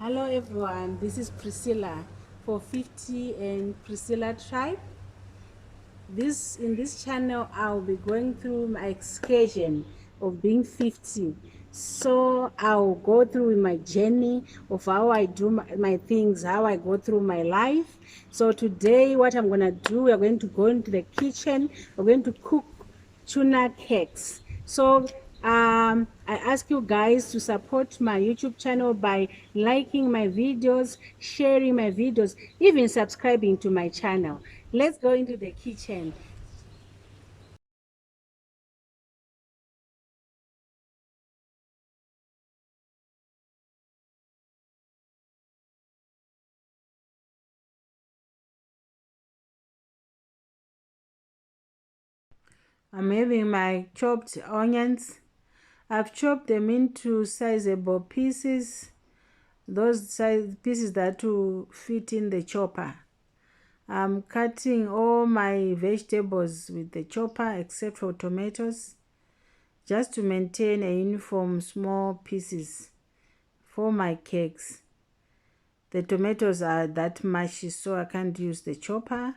Hello everyone, this is Priscilla for 50 and Priscilla Tribe. In this channel I'll be going through my excursion of being 50. So I'll go through my journey of how I do my things, how I go through my life. So today what I'm gonna do, we're going to go into the kitchen, we're going to cook tuna cakes. So I ask you guys to support my YouTube channel by liking my videos, sharing my videos, even subscribing to my channel. Let's go into the kitchen. I'm having my chopped onions. I've chopped them into sizable pieces, those size pieces that will fit in the chopper. I'm cutting all my vegetables with the chopper except for tomatoes, just to maintain a uniform small pieces for my cakes. The tomatoes are that mushy, so I can't use the chopper.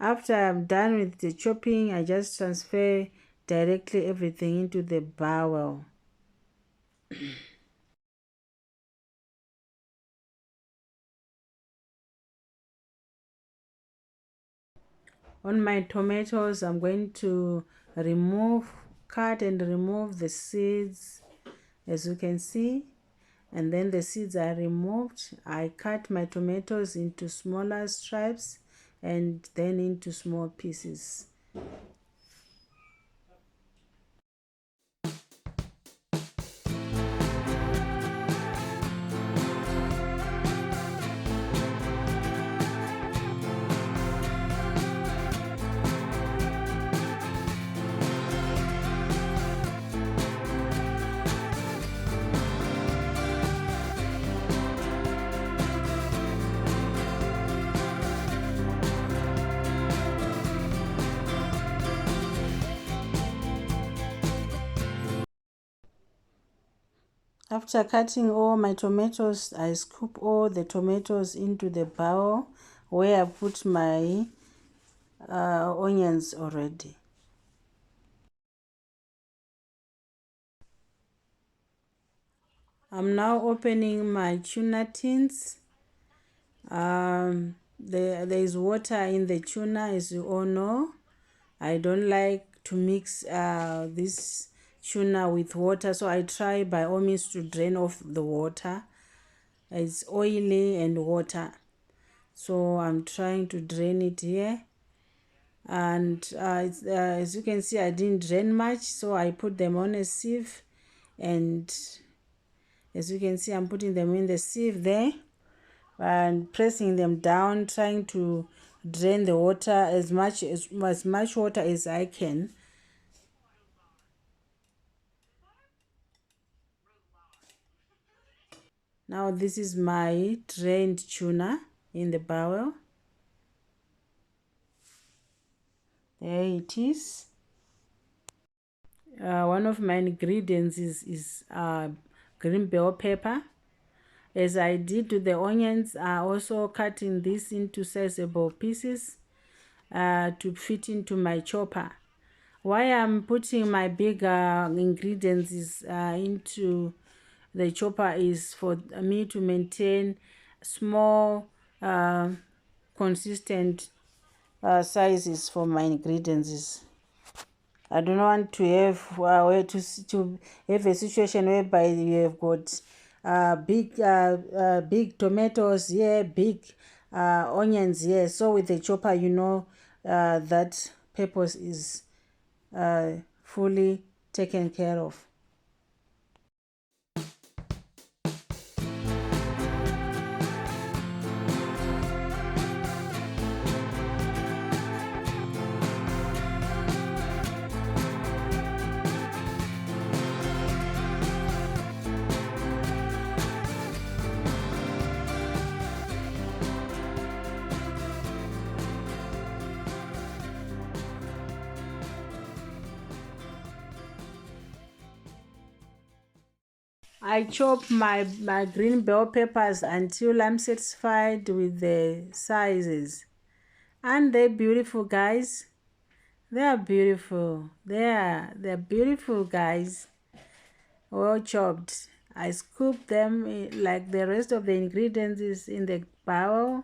After I'm done with the chopping, I just transfer directly everything into the bowl. On my tomatoes, I'm going to cut and remove the seeds, as you can see. And then the seeds are removed. I cut my tomatoes into smaller stripes and then into small pieces. After cutting all my tomatoes, I scoop all the tomatoes into the bowl where I put my onions already. I'm now opening my tuna tins. There is water in the tuna, as you all know. I don't like to mix this tuna with water, so I try by all means to drain off the water. It's oily and water, so I'm trying to drain it here. And as you can see, I didn't drain much, so I put them on a sieve, and as you can see, I'm putting them in the sieve there and pressing them down, trying to drain the water as much water as I can. Now this is my drained tuna in the bowl. There it is. One of my ingredients is green bell pepper. As I did with the onions, I also cutting this into sizable pieces to fit into my chopper. Why I'm putting my big ingredients into the chopper is for me to maintain small, consistent sizes for my ingredients. I don't want to have to have a situation whereby you have got big tomatoes here, big onions here. So with the chopper, you know that purpose is fully taken care of. I chop my green bell peppers until I'm satisfied with the sizes. Aren't they beautiful, guys? They are beautiful. They're beautiful, guys. Well chopped. I scoop them like the rest of the ingredients is in the bowl.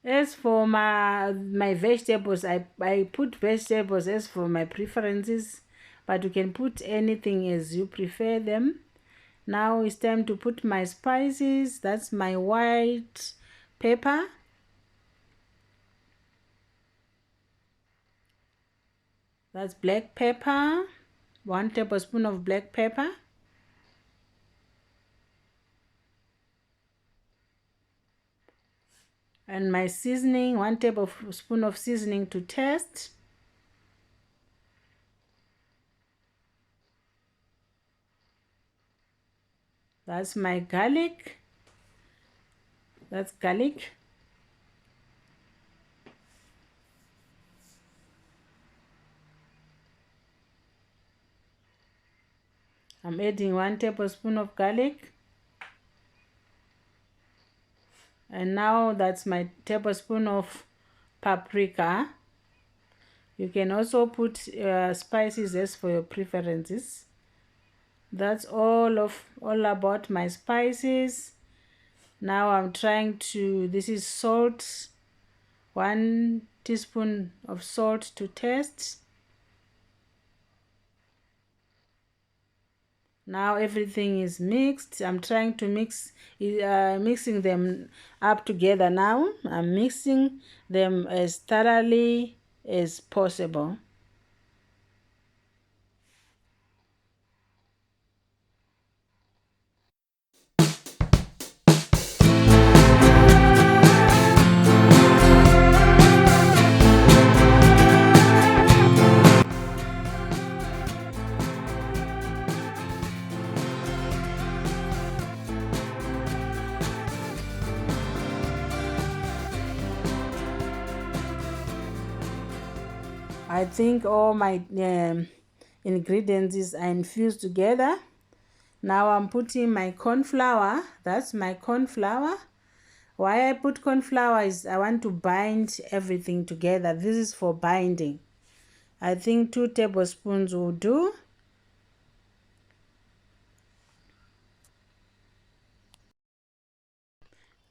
As for my vegetables, I put vegetables as for my preferences, but you can put anything as you prefer them. Now it's time to put my spices. That's my white pepper. That's black pepper. 1 tablespoon of black pepper. And my seasoning, 1 tablespoon of seasoning to taste. That's my garlic. That's garlic. I'm adding 1 tablespoon of garlic. And now that's my tablespoon of paprika. You can also put spices as for your preferences. That's all about my spices. Now I'm trying to, this is salt, 1 teaspoon of salt to taste. Now everything is mixed. I'm trying to mixing them up together. Now I'm mixing them as thoroughly as possible. I think all my ingredients are infused together. Now I'm putting my corn flour. That's my corn flour. Why I put corn flour is I want to bind everything together. This is for binding. I think 2 tablespoons will do.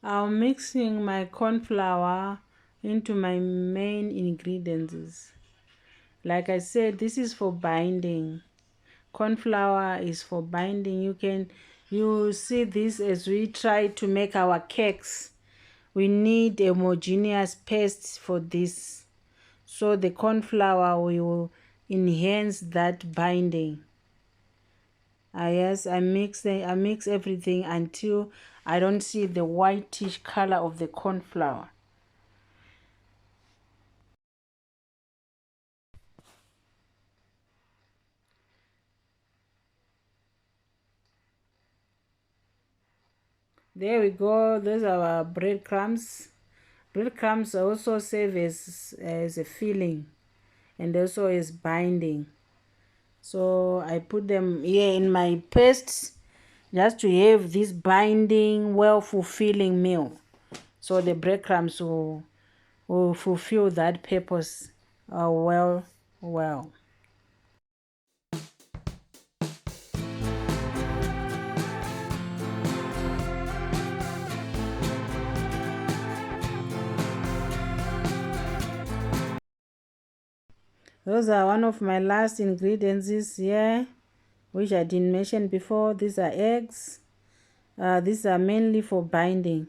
I'm mixing my corn flour into my main ingredients. Like I said, this is for binding. Corn flour is for binding. You see this as we try to make our cakes. We need a homogeneous paste for this. So the corn flour will enhance that binding. Yes, I mix everything until I don't see the whitish color of the corn flour. There we go. Those are our breadcrumbs. Breadcrumbs also serve as a filling and also as binding. So I put them here in my paste just to have this binding, well-fulfilling meal. So the breadcrumbs will fulfill that purpose well. Those are one of my last ingredients here, which I didn't mention before. These are eggs. These are mainly for binding.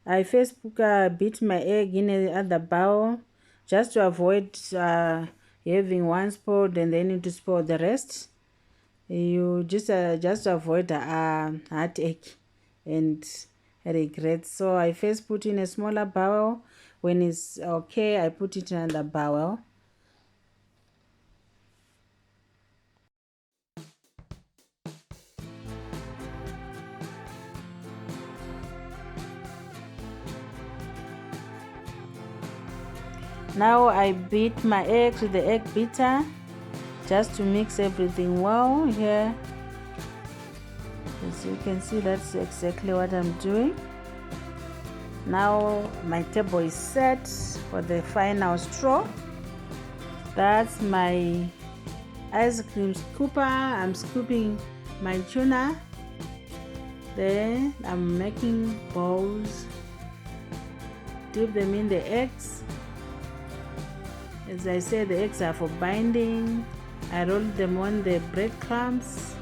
I first beat my egg in another bowl just to avoid having one spoiled and then to spoil the rest. You just avoid heartache and regret. So I first put in a smaller bowl. When it's okay, I put it in another bowl. Now I beat my eggs with the egg beater. just to mix everything well here. As you can see, that's exactly what I'm doing. Now my table is set for the final straw. That's my ice cream scooper. I'm scooping my tuna. Then I'm making balls. Dip them in the eggs. As I said, the eggs are for binding. I roll them on the breadcrumbs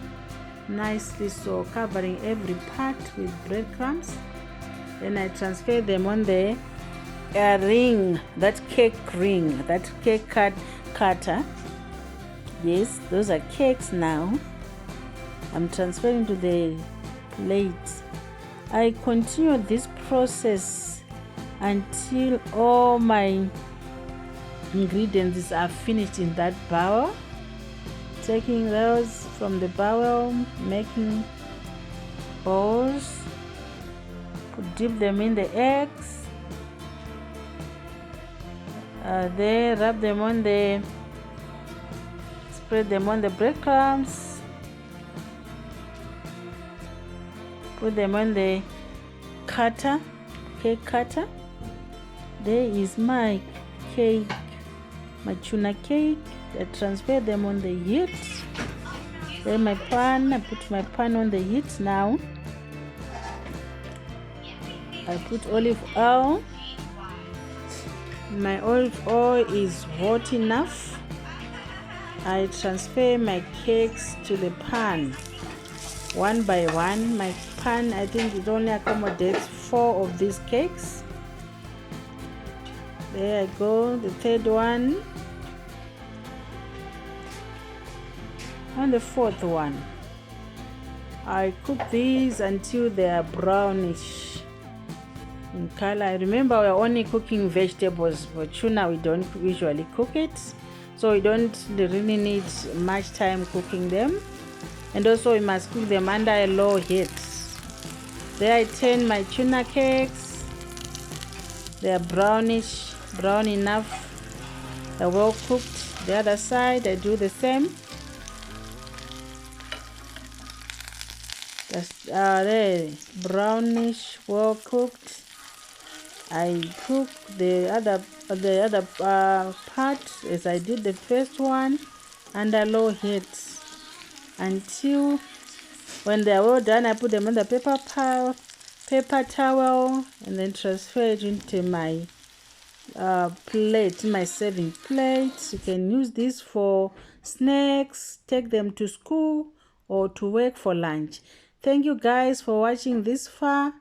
nicely, so covering every part with breadcrumbs. Then I transfer them on the ring, that cake ring, that cake cutter. Yes, those are cakes now. I'm transferring to the plate. I continue this process until all my ingredients are finished in that bowl. Taking those from the bowl, making balls, dip them in the eggs, then rub them on the, spread them on the breadcrumbs, put them on the cutter, cake cutter. There is my cake, my tuna cake. I transfer them on the heat. Then my pan, I put my pan on the heat now. I put olive oil. My olive oil is hot enough. I transfer my cakes to the pan one by one. My pan, I think it only accommodates 4 of these cakes. There I go, the third one. And the 4th one. I cook these until they are brownish in color. I remember we're only cooking vegetables. For tuna, we don't usually cook it, so we don't really need much time cooking them. And also we must cook them under a low heat. There I turn my tuna cakes. They are brownish, brown enough. They're well cooked. The other side I do the same. There, brownish, well cooked. I cook the other part as I did the first one under low heat until when they are well done. I put them on the paper towel and then transfer it into my plate, my serving plate. You can use this for snacks, take them to school or to work for lunch. Thank you guys for watching this far.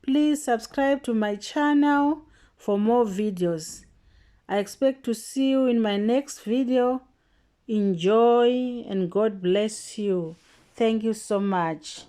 Please subscribe to my channel for more videos. I expect to see you in my next video. Enjoy and God bless you. Thank you so much.